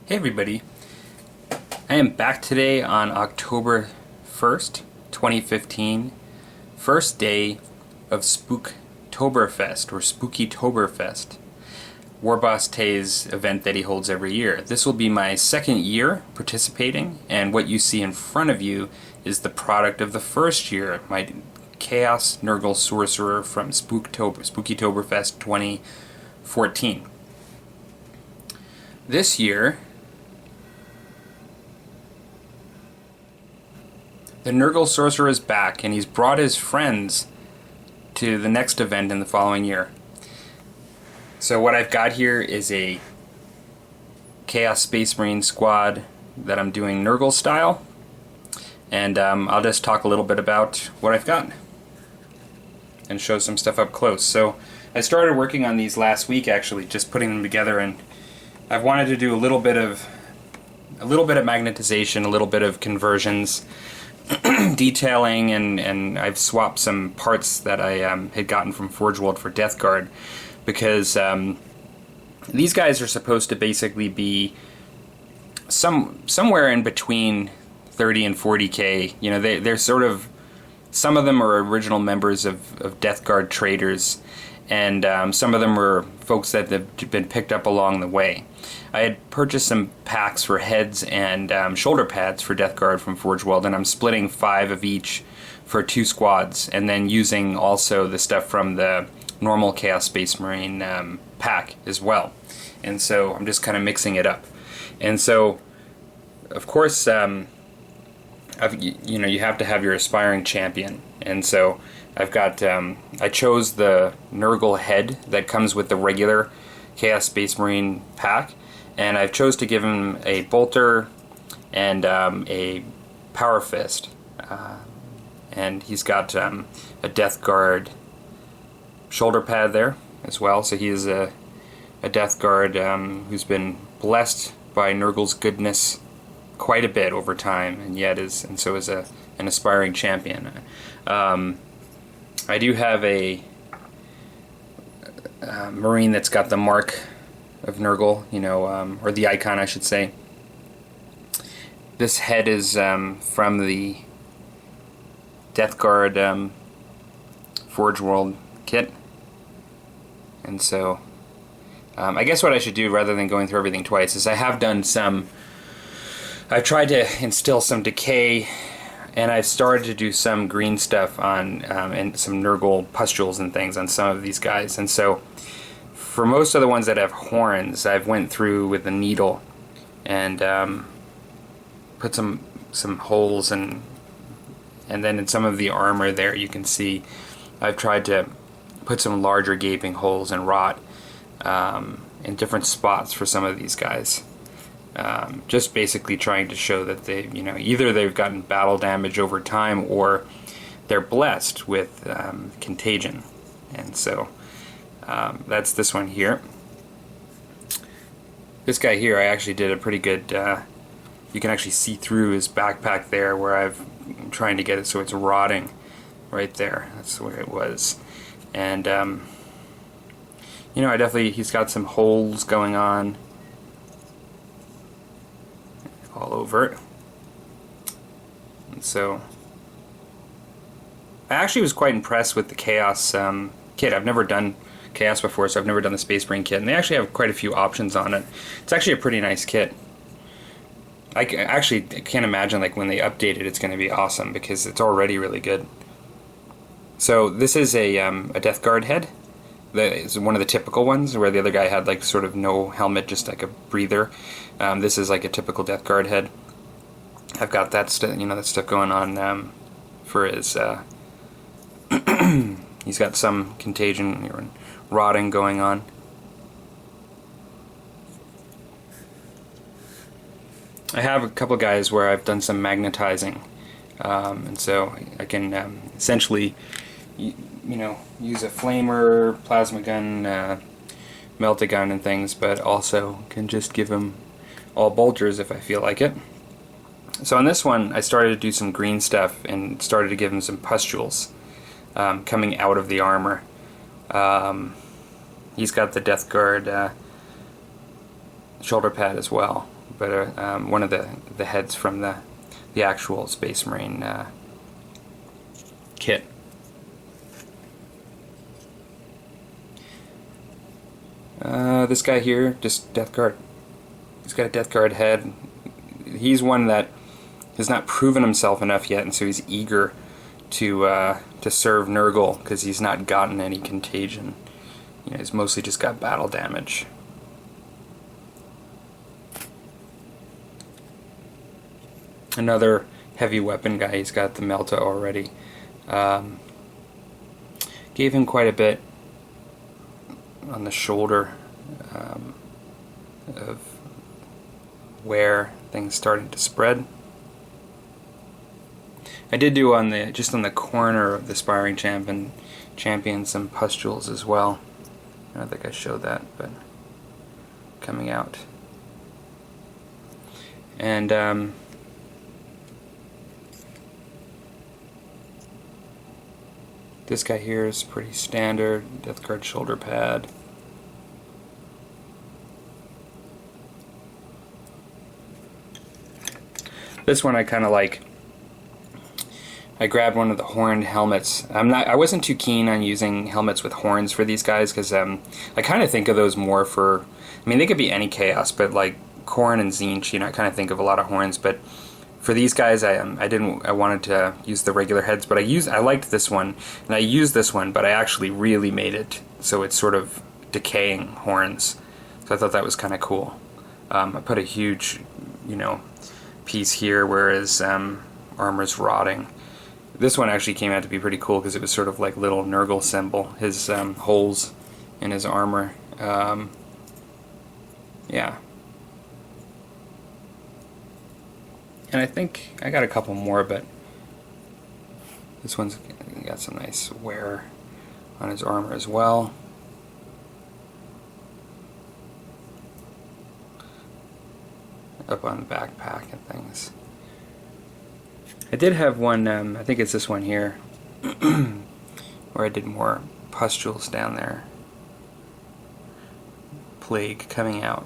Hey everybody, I am back today on October 1st, 2015, first day of Spooktoberfest, or Spookeytoberfest, Warboss Tay's event that he holds every year. This will be my second year participating, and what you see in front of you is the product of the first year, my Chaos Nurgle Sorcerer from Spookeytoberfest 2014. This year, the Nurgle Sorcerer is back, and he's brought his friends to the next event in the following year. So what I've got here is a Chaos Space Marine squad that I'm doing Nurgle style, and I'll just talk a little bit about what I've got and show some stuff up close. So I started working on these last week, actually, just putting them together, and I've wanted to do a little bit of magnetization, a little bit of conversions, detailing, and I've swapped some parts that I had gotten from Forge World for Death Guard, because these guys are supposed to basically be somewhere in between 30 and 40k. You know, they're sort of, some of them are original members of Death Guard traders, and some of them were folks that have been picked up along the way. I had purchased some packs for heads and shoulder pads for Death Guard from Forge World, and I'm splitting 5 of each for 2 squads, and then using also the stuff from the normal Chaos Space Marine pack as well. And so I'm just kind of mixing it up. And so, of course, you have to have your aspiring champion. And so I've got, I chose the Nurgle head that comes with the regular Chaos Space Marine pack, and I've chose to give him a bolter and a power fist, and he's got a Death Guard shoulder pad there as well. So he is a Death Guard who's been blessed by Nurgle's goodness quite a bit over time, and yet so is an aspiring champion. I do have a Marine that's got the mark of Nurgle, or the icon, I should say. This head is from the Death Guard Forge World kit, and so I guess what I should do, rather than going through everything twice, is I've tried to instill some decay, and I've started to do some green stuff on and some Nurgle pustules and things on some of these guys. And so for most of the ones that have horns, I've went through with a needle and put some holes, and then in some of the armor there you can see I've tried to put some larger gaping holes and rot in different spots for some of these guys. Just basically trying to show that they, either they've gotten battle damage over time, or they're blessed with contagion. And so that's this one here. This guy here, I actually did a pretty good, you can actually see through his backpack there, where I'm trying to get it so it's rotting right there. That's where it was. And he's got some holes going on all over it. And so I actually was quite impressed with the Chaos kit. I've never done Chaos before, so I've never done the Space Marine kit, and they actually have quite a few options on it. It's actually a pretty nice kit. I actually can't imagine, like, when they update it, it's going to be awesome, because it's already really good. So this is a Death Guard head. That is one of the typical ones, where the other guy had, like, sort of no helmet, just like a breather. This is like a typical Death Guard head. I've got that that stuff going on for his. He's got some contagion and rotting going on. I have a couple guys where I've done some magnetizing, and so I can essentially, use a flamer, plasma gun, melt-a-gun and things, but also can just give them all bolters if I feel like it. So on this one, I started to do some green stuff and started to give him some pustules coming out of the armor. He's got the Death Guard shoulder pad as well. but one of the heads from the actual Space Marine kit. This guy here, just Death Guard. He's got a Death Guard head. He's one that has not proven himself enough yet, and so he's eager to serve Nurgle because he's not gotten any contagion. You know, he's mostly just got battle damage. Another heavy weapon guy. He's got the Melta already. Gave him quite a bit on the shoulder of where things started to spread. I did do just on the corner of the Aspiring Champion some pustules as well. I don't think I showed that, but coming out. And this guy here is pretty standard, Death Guard shoulder pad. This one I kind of like. I grabbed one of the horned helmets. I wasn't too keen on using helmets with horns for these guys because I kind of think of those more for. I mean, they could be any chaos, but like Khorne and Tzeentch, you know, I kind of think of a lot of horns. But for these guys, I wanted to use the regular heads, but I liked this one, and I used this one, but I actually really made it so it's sort of decaying horns. So I thought that was kind of cool. I put a huge, you know, piece here, whereas armor's rotting. This one actually came out to be pretty cool because it was sort of like little Nurgle symbol, his holes in his armor. Yeah. And I think I got a couple more, but this one's got some nice wear on his armor as well. Up on the backpack and things. I did have one, I think it's this one here, where I did more pustules down there. Plague coming out.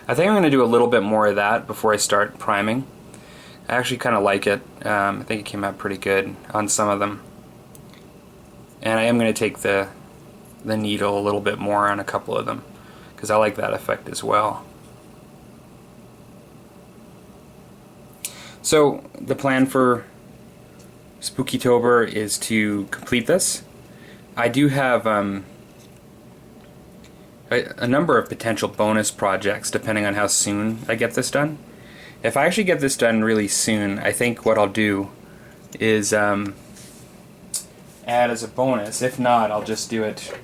I think I'm going to do a little bit more of that before I start priming. I actually kind of like it. I think it came out pretty good on some of them. And I am going to take the needle a little bit more on a couple of them, because I like that effect as well. So the plan for Spookeytober is to complete this. I do have a number of potential bonus projects depending on how soon I get this done. If I actually get this done really soon, I think what I'll do is add as a bonus. If not, I'll just do it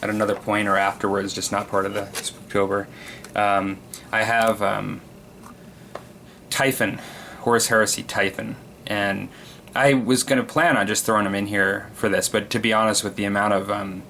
at another point or afterwards, just not part of the Spooktober. I have Typhon, Horus Heresy Typhon, and I was going to plan on just throwing them in here for this, but to be honest, with the amount of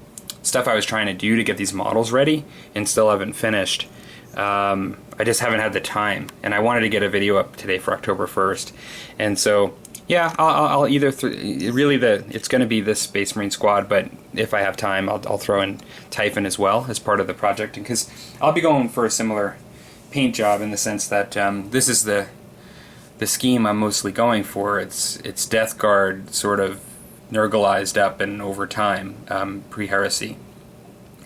stuff I was trying to do to get these models ready and still haven't finished, I just haven't had the time, and I wanted to get a video up today for October 1st, and so yeah, I'll either it's going to be this Space Marine squad, but if I have time, I'll throw in Typhon as well as part of the project, because I'll be going for a similar paint job in the sense that this is the scheme I'm mostly going for. It's Death Guard sort of Nurgleized up and over time, pre-heresy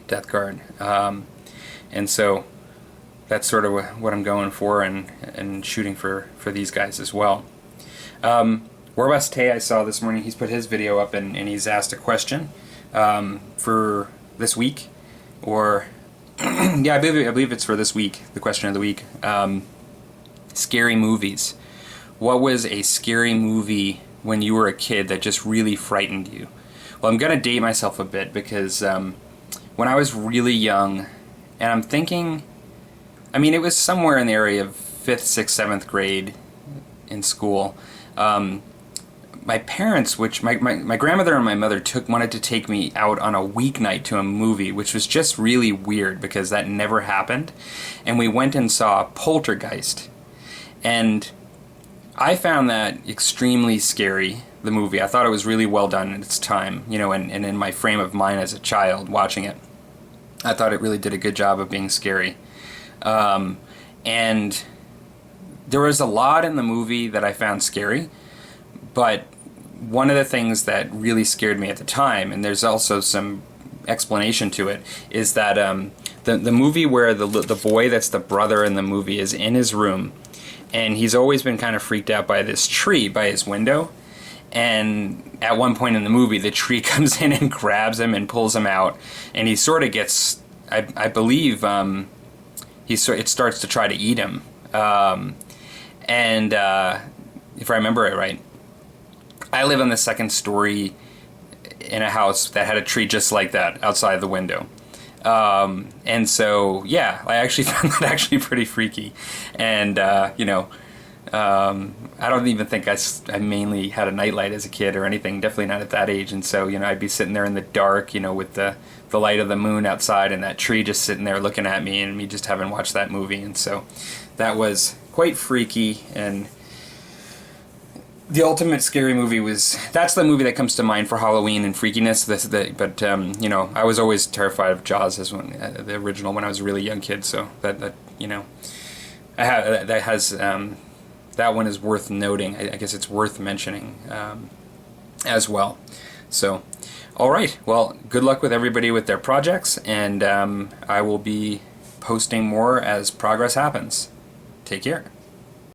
Death Guard, and so that's sort of what I'm going for and shooting for these guys as well. Warbus Tay I saw this morning, he's put his video up and he's asked a question for this week, or yeah, I believe it's for this week, the question of the week. Scary movies. What was a scary movie when you were a kid that just really frightened you? Well, I'm going to date myself a bit because when I was really young, and I'm thinking, I mean, it was somewhere in the area of 5th, 6th, 7th grade in school. My parents, which my grandmother and my mother wanted to take me out on a weeknight to a movie, which was just really weird because that never happened. And we went and saw Poltergeist. And I found that extremely scary, the movie. I thought it was really well done at its time, you know, and in my frame of mind as a child watching it, I thought it really did a good job of being scary. And there was a lot in the movie that I found scary, but one of the things that really scared me at the time, and there's also some explanation to it, is that the movie where the boy that's the brother in the movie is in his room, and he's always been kind of freaked out by this tree by his window, and at one point in the movie the tree comes in and grabs him and pulls him out, and he sort of gets, I believe, it starts to try to eat him, and if I remember it right, I live on the second story in a house that had a tree just like that outside the window. And so, yeah, I actually found that actually pretty freaky. And, I don't even think I mainly had a nightlight as a kid or anything, definitely not at that age. And so, I'd be sitting there in the dark, with the light of the moon outside and that tree just sitting there looking at me and me just having watched that movie. And so that was quite freaky. And the ultimate scary movie that's the movie that comes to mind for Halloween and freakiness. But I was always terrified of Jaws as the original when I was a really young kid. So that one is worth noting. I guess it's worth mentioning as well. So, all right. Well, good luck with everybody with their projects, and I will be posting more as progress happens. Take care.